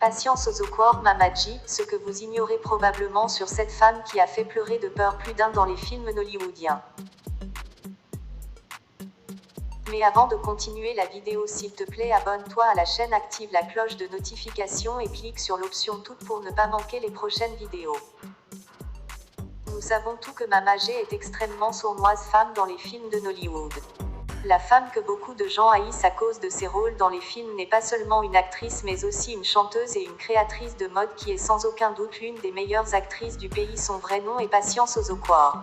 Patience Ozokwor Mamaji, ce que vous ignorez probablement sur cette femme qui a fait pleurer de peur plus d'un dans les films nollywoodiens. Mais avant de continuer la vidéo, s'il te plaît, abonne-toi à la chaîne, active la cloche de notification et clique sur l'option toutes pour ne pas manquer les prochaines vidéos. Nous savons tout que Mamaji est extrêmement sournoise femme dans les films de Nollywood. La femme que beaucoup de gens haïssent à cause de ses rôles dans les films n'est pas seulement une actrice mais aussi une chanteuse et une créatrice de mode qui est sans aucun doute l'une des meilleures actrices du pays. Son vrai nom est Patience Ozokwor.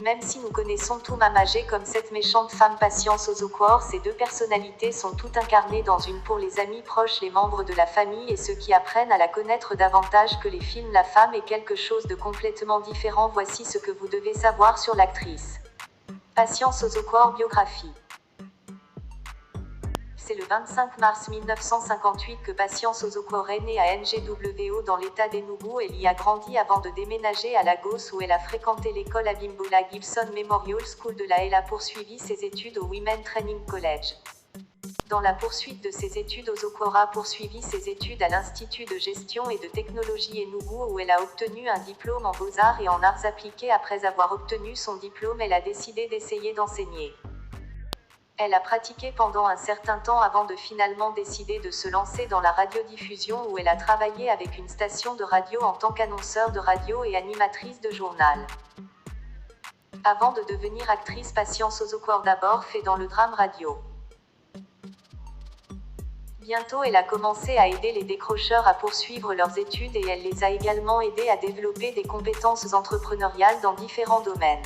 Même si nous connaissons tout Mamaji comme cette méchante femme Patience Ozokwor, ces deux personnalités sont toutes incarnées dans une pour les amis proches, les membres de la famille et ceux qui apprennent à la connaître davantage que les films. La femme est quelque chose de complètement différent. Voici ce que vous devez savoir sur l'actrice. Patience Ozokwor. Biographie. C'est le 25 mars 1958 que Patience Ozokwor est née à NGWO dans l'état d'Enugu. Elle y a grandi avant de déménager à Lagos où elle a fréquenté l'école Abimbola Gibson Memorial School de là. Elle a poursuivi ses études au Women Training College. Dans la poursuite de ses études, Ozokwor a poursuivi ses études à l'Institut de gestion et de technologie Enugu où elle a obtenu un diplôme en beaux-arts et en arts appliqués. Après avoir obtenu son diplôme, elle a décidé d'essayer d'enseigner. Elle a pratiqué pendant un certain temps avant de finalement décider de se lancer dans la radiodiffusion où elle a travaillé avec une station de radio en tant qu'annonceur de radio et animatrice de journal. Avant de devenir actrice, Patience Ozokwor d'abord fait dans le drame radio. Bientôt elle a commencé à aider les décrocheurs à poursuivre leurs études et elle les a également aidés à développer des compétences entrepreneuriales dans différents domaines.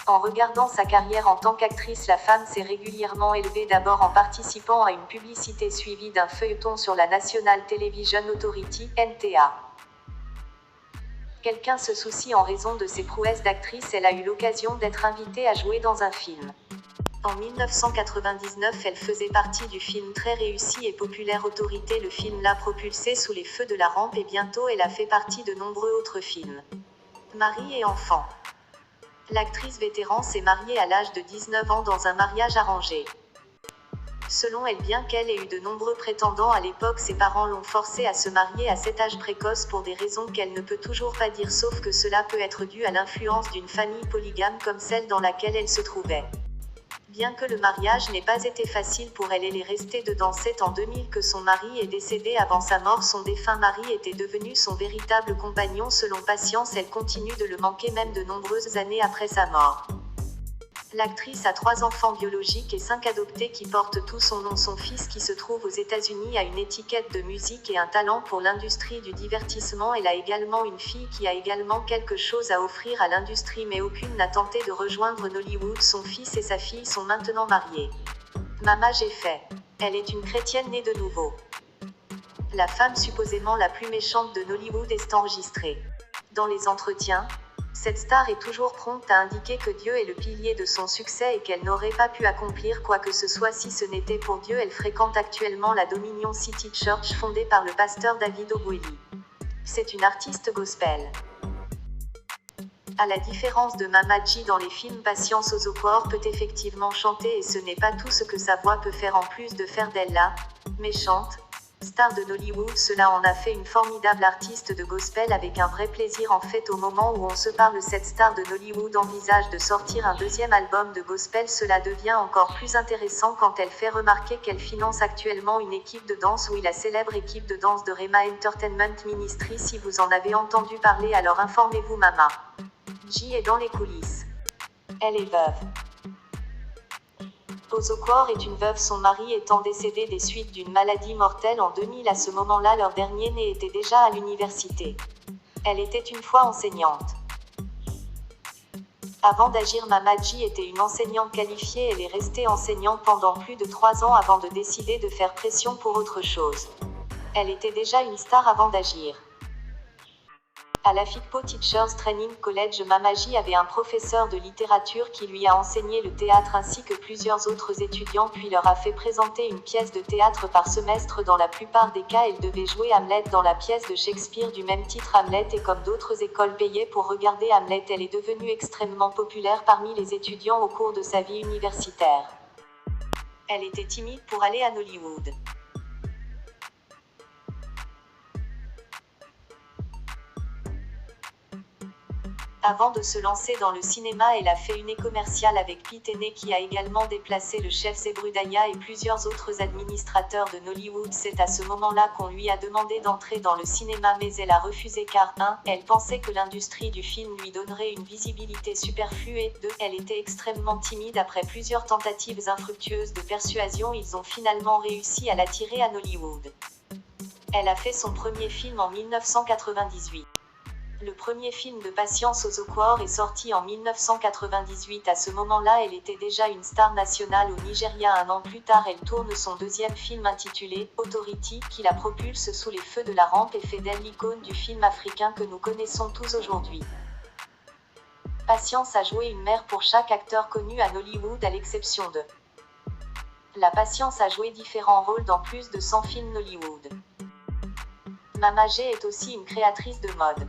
En regardant sa carrière en tant qu'actrice, la femme s'est régulièrement élevée, d'abord en participant à une publicité suivie d'un feuilleton sur la National Television Authority, NTA. Quelqu'un se soucie en raison de ses prouesses d'actrice. Elle a eu l'occasion d'être invitée à jouer dans un film. En 1999, elle faisait partie du film très réussi et populaire Autorité. Le film l'a propulsée sous les feux de la rampe et bientôt elle a fait partie de nombreux autres films. Mari et enfants. L'actrice vétéran s'est mariée à l'âge de 19 ans dans un mariage arrangé. Selon elle, bien qu'elle ait eu de nombreux prétendants à l'époque, ses parents l'ont forcée à se marier à cet âge précoce pour des raisons qu'elle ne peut toujours pas dire, sauf que cela peut être dû à l'influence d'une famille polygame comme celle dans laquelle elle se trouvait. Bien que le mariage n'ait pas été facile pour elle, elle est restée dedans. C'est en 2000 que son mari est décédé. Avant sa mort, son défunt mari était devenu son véritable compagnon. Selon Patience, elle continue de le manquer même de nombreuses années après sa mort. L'actrice a 3 enfants biologiques et 5 adoptés qui portent tous son nom. Son fils, qui se trouve aux États-Unis, a une étiquette de musique et un talent pour l'industrie du divertissement. Elle a également une fille qui a également quelque chose à offrir à l'industrie, mais aucune n'a tenté de rejoindre Nollywood. Son fils et sa fille sont maintenant mariés. Mamaji fait. Elle est une chrétienne née de nouveau. La femme supposément la plus méchante de Nollywood est enregistrée. Dans les entretiens, cette star est toujours prompte à indiquer que Dieu est le pilier de son succès et qu'elle n'aurait pas pu accomplir quoi que ce soit si ce n'était pour Dieu. Elle fréquente actuellement la Dominion City Church fondée par le pasteur David Ogweli. C'est une artiste gospel. À la différence de Mamaji dans les films, Patience Ozokwor peut effectivement chanter et ce n'est pas tout ce que sa voix peut faire en plus de faire d'elle la méchante star de Nollywood. Cela en a fait une formidable artiste de gospel avec un vrai plaisir. En fait, au moment où on se parle, cette star de Nollywood envisage de sortir un deuxième album de gospel. Cela devient encore plus intéressant quand elle fait remarquer qu'elle finance actuellement une équipe de danse, oui, la célèbre équipe de danse de Rema Entertainment Ministry. Si vous en avez entendu parler, alors informez-vous. Mamaji est dans les coulisses. Elle est veuve. Ozokwor est une veuve, son mari étant décédé des suites d'une maladie mortelle en 2000. À ce moment-là, leur dernier-né était déjà à l'université. Elle était une fois enseignante. Avant d'agir, Mamaji était une enseignante qualifiée. Elle est restée enseignante pendant plus de 3 ans avant de décider de faire pression pour autre chose. Elle était déjà une star avant d'agir. À l'Afikpo Teachers Training College, Mamaji avait un professeur de littérature qui lui a enseigné le théâtre ainsi que plusieurs autres étudiants, puis leur a fait présenter une pièce de théâtre par semestre. Dans la plupart des cas, elle devait jouer Hamlet dans la pièce de Shakespeare du même titre, Hamlet, et comme d'autres écoles payaient pour regarder Hamlet, elle est devenue extrêmement populaire parmi les étudiants au cours de sa vie universitaire. Elle était timide pour aller à Nollywood. Avant de se lancer dans le cinéma, elle a fait une commerciale avec Pete Heney qui a également déplacé le chef Zebrudaya et plusieurs autres administrateurs de Nollywood. C'est à ce moment-là qu'on lui a demandé d'entrer dans le cinéma, mais elle a refusé car 1. Elle pensait que l'industrie du film lui donnerait une visibilité superflue et 2. Elle était extrêmement timide. Après plusieurs tentatives infructueuses de persuasion, ils ont finalement réussi à l'attirer à Nollywood. Elle a fait son premier film en 1998. Le premier film de Patience Ozokwor est sorti en 1998. À ce moment-là, elle était déjà une star nationale au Nigeria. Un an plus tard, elle tourne son deuxième film intitulé Authority, qui la propulse sous les feux de la rampe et fait d'elle l'icône du film africain que nous connaissons tous aujourd'hui. Patience a joué une mère pour chaque acteur connu à Nollywood à l'exception de La Patience a joué différents rôles dans plus de 100 films Nollywood. Mama J est aussi une créatrice de mode.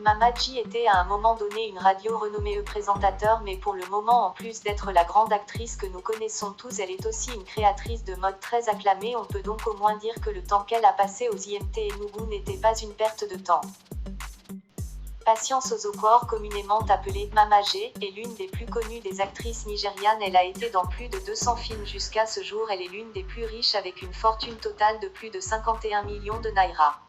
Mama J était à un moment donné une radio renommée présentateur, mais pour le moment, en plus d'être la grande actrice que nous connaissons tous, elle est aussi une créatrice de mode très acclamée. On peut donc au moins dire que le temps qu'elle a passé aux IMT Enugu n'était pas une perte de temps. Patience Ozokwor, communément appelée Mama J, est l'une des plus connues des actrices nigérianes. Elle a été dans plus de 200 films jusqu'à ce jour. Elle est l'une des plus riches avec une fortune totale de plus de 51 millions de naira.